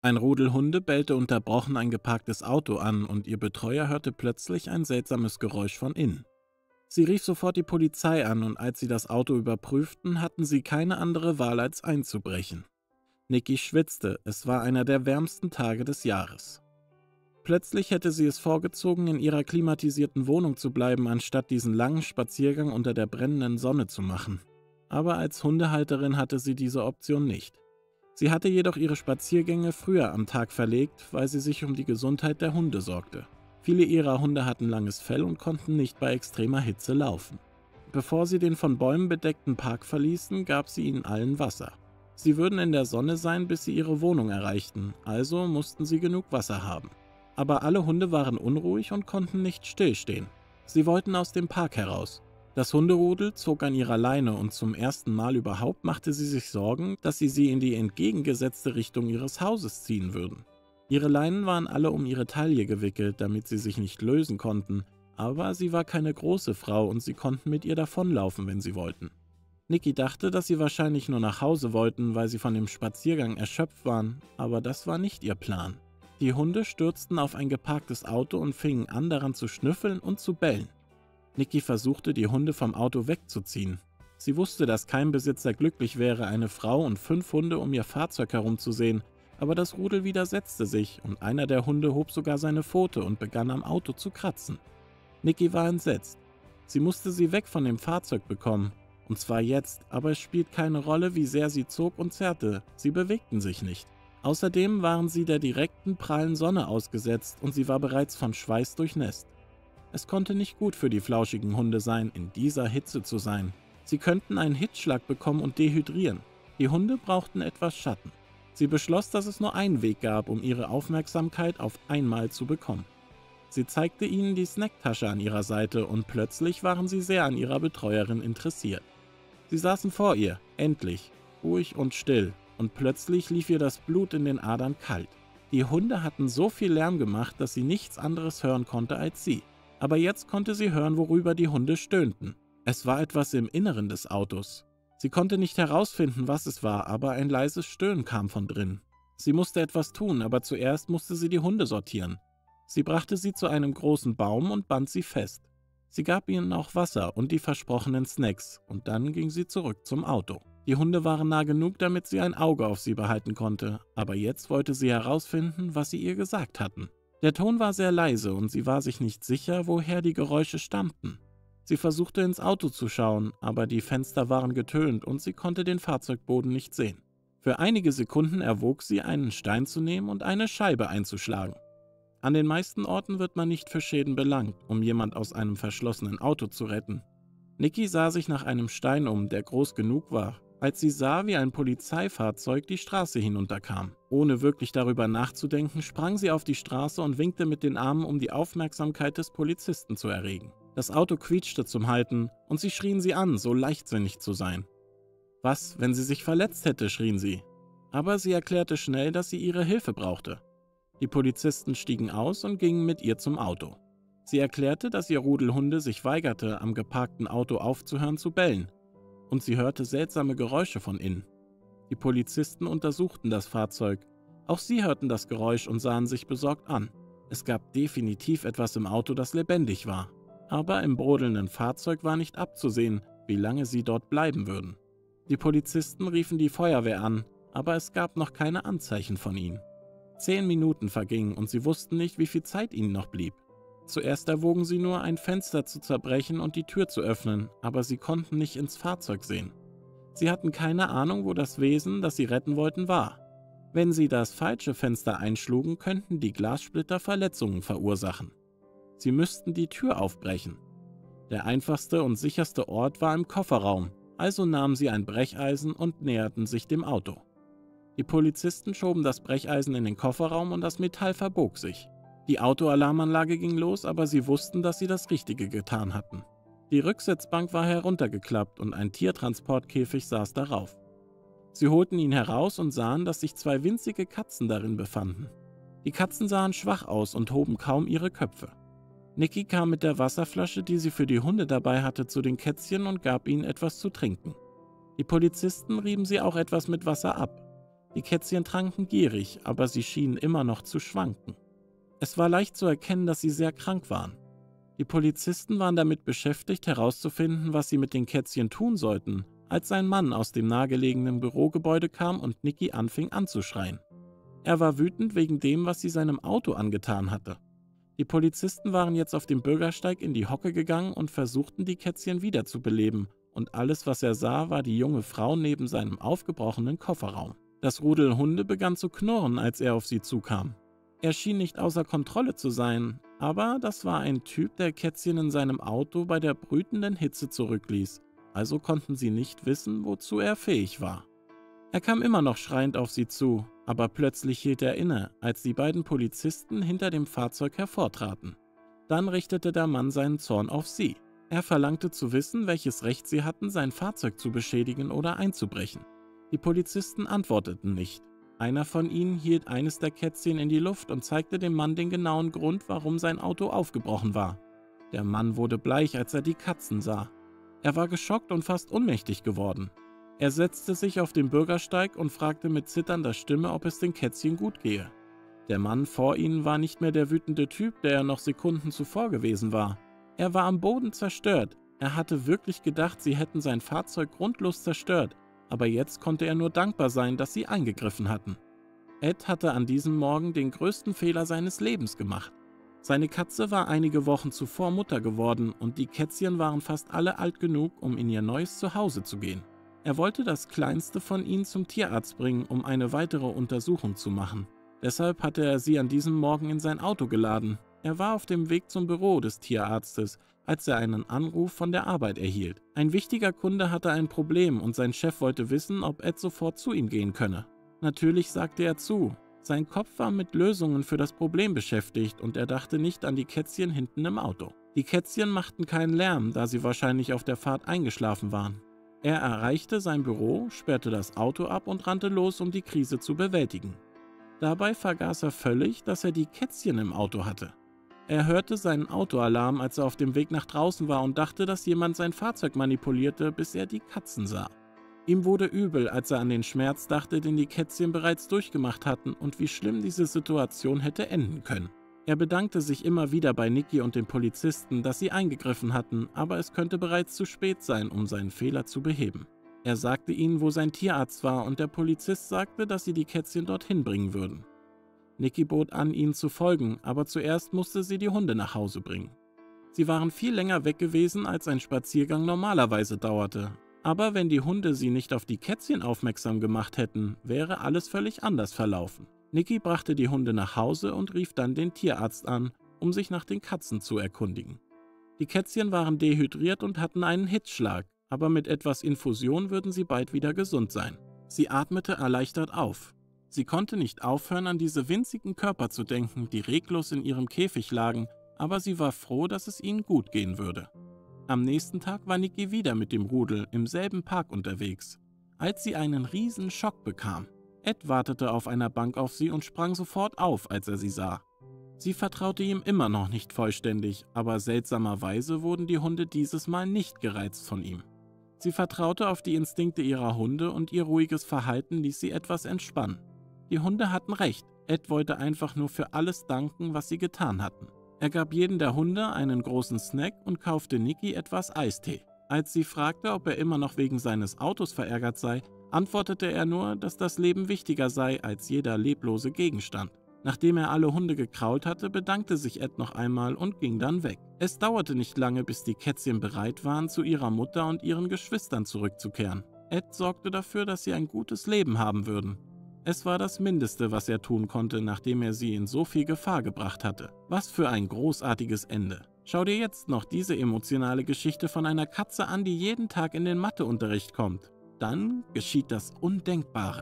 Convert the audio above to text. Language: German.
Ein Rudel Hunde bellte unterbrochen ein geparktes Auto an und ihr Betreuer hörte plötzlich ein seltsames Geräusch von innen. Sie rief sofort die Polizei an und als sie das Auto überprüften, hatten sie keine andere Wahl als einzubrechen. Nikki schwitzte, es war einer der wärmsten Tage des Jahres. Plötzlich hätte sie es vorgezogen, in ihrer klimatisierten Wohnung zu bleiben, anstatt diesen langen Spaziergang unter der brennenden Sonne zu machen. Aber als Hundehalterin hatte sie diese Option nicht. Sie hatte jedoch ihre Spaziergänge früher am Tag verlegt, weil sie sich um die Gesundheit der Hunde sorgte. Viele ihrer Hunde hatten langes Fell und konnten nicht bei extremer Hitze laufen. Bevor sie den von Bäumen bedeckten Park verließen, gab sie ihnen allen Wasser. Sie würden in der Sonne sein, bis sie ihre Wohnung erreichten, also mussten sie genug Wasser haben. Aber alle Hunde waren unruhig und konnten nicht stillstehen. Sie wollten aus dem Park heraus. Das Hunderudel zog an ihrer Leine und zum ersten Mal überhaupt machte sie sich Sorgen, dass sie in die entgegengesetzte Richtung ihres Hauses ziehen würden. Ihre Leinen waren alle um ihre Taille gewickelt, damit sie sich nicht lösen konnten, aber sie war keine große Frau und sie konnten mit ihr davonlaufen, wenn sie wollten. Nikki dachte, dass sie wahrscheinlich nur nach Hause wollten, weil sie von dem Spaziergang erschöpft waren, aber das war nicht ihr Plan. Die Hunde stürzten auf ein geparktes Auto und fingen an, daran zu schnüffeln und zu bellen. Nikki versuchte, die Hunde vom Auto wegzuziehen. Sie wusste, dass kein Besitzer glücklich wäre, eine Frau und 5 Hunde um ihr Fahrzeug herumzusehen, aber das Rudel widersetzte sich und einer der Hunde hob sogar seine Pfote und begann am Auto zu kratzen. Nikki war entsetzt. Sie musste sie weg von dem Fahrzeug bekommen. Und zwar jetzt, aber es spielt keine Rolle, wie sehr sie zog und zerrte. Sie bewegten sich nicht. Außerdem waren sie der direkten, prallen Sonne ausgesetzt und sie war bereits von Schweiß durchnässt. Es konnte nicht gut für die flauschigen Hunde sein, in dieser Hitze zu sein. Sie könnten einen Hitzschlag bekommen und dehydrieren. Die Hunde brauchten etwas Schatten. Sie beschloss, dass es nur einen Weg gab, um ihre Aufmerksamkeit auf einmal zu bekommen. Sie zeigte ihnen die Snacktasche an ihrer Seite und plötzlich waren sie sehr an ihrer Betreuerin interessiert. Sie saßen vor ihr, endlich, ruhig und still, und plötzlich lief ihr das Blut in den Adern kalt. Die Hunde hatten so viel Lärm gemacht, dass sie nichts anderes hören konnte als sie. Aber jetzt konnte sie hören, worüber die Hunde stöhnten. Es war etwas im Inneren des Autos. Sie konnte nicht herausfinden, was es war, aber ein leises Stöhnen kam von drin. Sie musste etwas tun, aber zuerst musste sie die Hunde sortieren. Sie brachte sie zu einem großen Baum und band sie fest. Sie gab ihnen auch Wasser und die versprochenen Snacks und dann ging sie zurück zum Auto. Die Hunde waren nah genug, damit sie ein Auge auf sie behalten konnte, aber jetzt wollte sie herausfinden, was sie ihr gesagt hatten. Der Ton war sehr leise und sie war sich nicht sicher, woher die Geräusche stammten. Sie versuchte ins Auto zu schauen, aber die Fenster waren getönt und sie konnte den Fahrzeugboden nicht sehen. Für einige Sekunden erwog sie, einen Stein zu nehmen und eine Scheibe einzuschlagen. An den meisten Orten wird man nicht für Schäden belangt, um jemand aus einem verschlossenen Auto zu retten. Nikki sah sich nach einem Stein um, der groß genug war, als sie sah, wie ein Polizeifahrzeug die Straße hinunterkam. Ohne wirklich darüber nachzudenken, sprang sie auf die Straße und winkte mit den Armen, um die Aufmerksamkeit des Polizisten zu erregen. Das Auto quietschte zum Halten und sie schrien sie an, so leichtsinnig zu sein. Was, wenn sie sich verletzt hätte, schrien sie. Aber sie erklärte schnell, dass sie ihre Hilfe brauchte. Die Polizisten stiegen aus und gingen mit ihr zum Auto. Sie erklärte, dass ihr Rudel Hunde sich weigerte, am geparkten Auto aufzuhören zu bellen. Und sie hörte seltsame Geräusche von innen. Die Polizisten untersuchten das Fahrzeug. Auch sie hörten das Geräusch und sahen sich besorgt an. Es gab definitiv etwas im Auto, das lebendig war. Aber im brodelnden Fahrzeug war nicht abzusehen, wie lange sie dort bleiben würden. Die Polizisten riefen die Feuerwehr an, aber es gab noch keine Anzeichen von ihnen. 10 Minuten vergingen und sie wussten nicht, wie viel Zeit ihnen noch blieb. Zuerst erwogen sie nur, ein Fenster zu zerbrechen und die Tür zu öffnen, aber sie konnten nicht ins Fahrzeug sehen. Sie hatten keine Ahnung, wo das Wesen, das sie retten wollten, war. Wenn sie das falsche Fenster einschlugen, könnten die Glassplitter Verletzungen verursachen. Sie müssten die Tür aufbrechen. Der einfachste und sicherste Ort war im Kofferraum, also nahmen sie ein Brecheisen und näherten sich dem Auto. Die Polizisten schoben das Brecheisen in den Kofferraum und das Metall verbog sich. Die Autoalarmanlage ging los, aber sie wussten, dass sie das Richtige getan hatten. Die Rücksitzbank war heruntergeklappt und ein Tiertransportkäfig saß darauf. Sie holten ihn heraus und sahen, dass sich 2 winzige Katzen darin befanden. Die Katzen sahen schwach aus und hoben kaum ihre Köpfe. Nikki kam mit der Wasserflasche, die sie für die Hunde dabei hatte, zu den Kätzchen und gab ihnen etwas zu trinken. Die Polizisten rieben sie auch etwas mit Wasser ab. Die Kätzchen tranken gierig, aber sie schienen immer noch zu schwanken. Es war leicht zu erkennen, dass sie sehr krank waren. Die Polizisten waren damit beschäftigt, herauszufinden, was sie mit den Kätzchen tun sollten, als ein Mann aus dem nahegelegenen Bürogebäude kam und Nicky anfing anzuschreien. Er war wütend wegen dem, was sie seinem Auto angetan hatte. Die Polizisten waren jetzt auf dem Bürgersteig in die Hocke gegangen und versuchten, die Kätzchen wiederzubeleben, und alles, was er sah, war die junge Frau neben seinem aufgebrochenen Kofferraum. Das Rudel Hunde begann zu knurren, als er auf sie zukam. Er schien nicht außer Kontrolle zu sein, aber das war ein Typ, der Kätzchen in seinem Auto bei der brütenden Hitze zurückließ, also konnten sie nicht wissen, wozu er fähig war. Er kam immer noch schreiend auf sie zu, aber plötzlich hielt er inne, als die beiden Polizisten hinter dem Fahrzeug hervortraten. Dann richtete der Mann seinen Zorn auf sie. Er verlangte zu wissen, welches Recht sie hatten, sein Fahrzeug zu beschädigen oder einzubrechen. Die Polizisten antworteten nicht. Einer von ihnen hielt eines der Kätzchen in die Luft und zeigte dem Mann den genauen Grund, warum sein Auto aufgebrochen war. Der Mann wurde bleich, als er die Katzen sah. Er war geschockt und fast ohnmächtig geworden. Er setzte sich auf den Bürgersteig und fragte mit zitternder Stimme, ob es den Kätzchen gut gehe. Der Mann vor ihnen war nicht mehr der wütende Typ, der er noch Sekunden zuvor gewesen war. Er war am Boden zerstört. Er hatte wirklich gedacht, sie hätten sein Fahrzeug grundlos zerstört, aber jetzt konnte er nur dankbar sein, dass sie eingegriffen hatten. Ed hatte an diesem Morgen den größten Fehler seines Lebens gemacht. Seine Katze war einige Wochen zuvor Mutter geworden und die Kätzchen waren fast alle alt genug, um in ihr neues Zuhause zu gehen. Er wollte das kleinste von ihnen zum Tierarzt bringen, um eine weitere Untersuchung zu machen. Deshalb hatte er sie an diesem Morgen in sein Auto geladen. Er war auf dem Weg zum Büro des Tierarztes, als er einen Anruf von der Arbeit erhielt. Ein wichtiger Kunde hatte ein Problem und sein Chef wollte wissen, ob Ed sofort zu ihm gehen könne. Natürlich sagte er zu. Sein Kopf war mit Lösungen für das Problem beschäftigt und er dachte nicht an die Kätzchen hinten im Auto. Die Kätzchen machten keinen Lärm, da sie wahrscheinlich auf der Fahrt eingeschlafen waren. Er erreichte sein Büro, sperrte das Auto ab und rannte los, um die Krise zu bewältigen. Dabei vergaß er völlig, dass er die Kätzchen im Auto hatte. Er hörte seinen Autoalarm, als er auf dem Weg nach draußen war und dachte, dass jemand sein Fahrzeug manipulierte, bis er die Katzen sah. Ihm wurde übel, als er an den Schmerz dachte, den die Kätzchen bereits durchgemacht hatten und wie schlimm diese Situation hätte enden können. Er bedankte sich immer wieder bei Nicky und den Polizisten, dass sie eingegriffen hatten, aber es könnte bereits zu spät sein, um seinen Fehler zu beheben. Er sagte ihnen, wo sein Tierarzt war, und der Polizist sagte, dass sie die Kätzchen dorthin bringen würden. Nicky bot an, ihnen zu folgen, aber zuerst musste sie die Hunde nach Hause bringen. Sie waren viel länger weg gewesen, als ein Spaziergang normalerweise dauerte. Aber wenn die Hunde sie nicht auf die Kätzchen aufmerksam gemacht hätten, wäre alles völlig anders verlaufen. Nicky brachte die Hunde nach Hause und rief dann den Tierarzt an, um sich nach den Katzen zu erkundigen. Die Kätzchen waren dehydriert und hatten einen Hitzschlag, aber mit etwas Infusion würden sie bald wieder gesund sein. Sie atmete erleichtert auf. Sie konnte nicht aufhören, an diese winzigen Körper zu denken, die reglos in ihrem Käfig lagen, aber sie war froh, dass es ihnen gut gehen würde. Am nächsten Tag war Nicky wieder mit dem Rudel im selben Park unterwegs, als sie einen riesen Schock bekam. Ed wartete auf einer Bank auf sie und sprang sofort auf, als er sie sah. Sie vertraute ihm immer noch nicht vollständig, aber seltsamerweise wurden die Hunde dieses Mal nicht gereizt von ihm. Sie vertraute auf die Instinkte ihrer Hunde und ihr ruhiges Verhalten ließ sie etwas entspannen. Die Hunde hatten recht, Ed wollte einfach nur für alles danken, was sie getan hatten. Er gab jedem der Hunde einen großen Snack und kaufte Nicky etwas Eistee. Als sie fragte, ob er immer noch wegen seines Autos verärgert sei, antwortete er nur, dass das Leben wichtiger sei als jeder leblose Gegenstand. Nachdem er alle Hunde gekrault hatte, bedankte sich Ed noch einmal und ging dann weg. Es dauerte nicht lange, bis die Kätzchen bereit waren, zu ihrer Mutter und ihren Geschwistern zurückzukehren. Ed sorgte dafür, dass sie ein gutes Leben haben würden. Es war das Mindeste, was er tun konnte, nachdem er sie in so viel Gefahr gebracht hatte. Was für ein großartiges Ende. Schau dir jetzt noch diese emotionale Geschichte von einer Katze an, die jeden Tag in den Matheunterricht kommt. Dann geschieht das Undenkbare.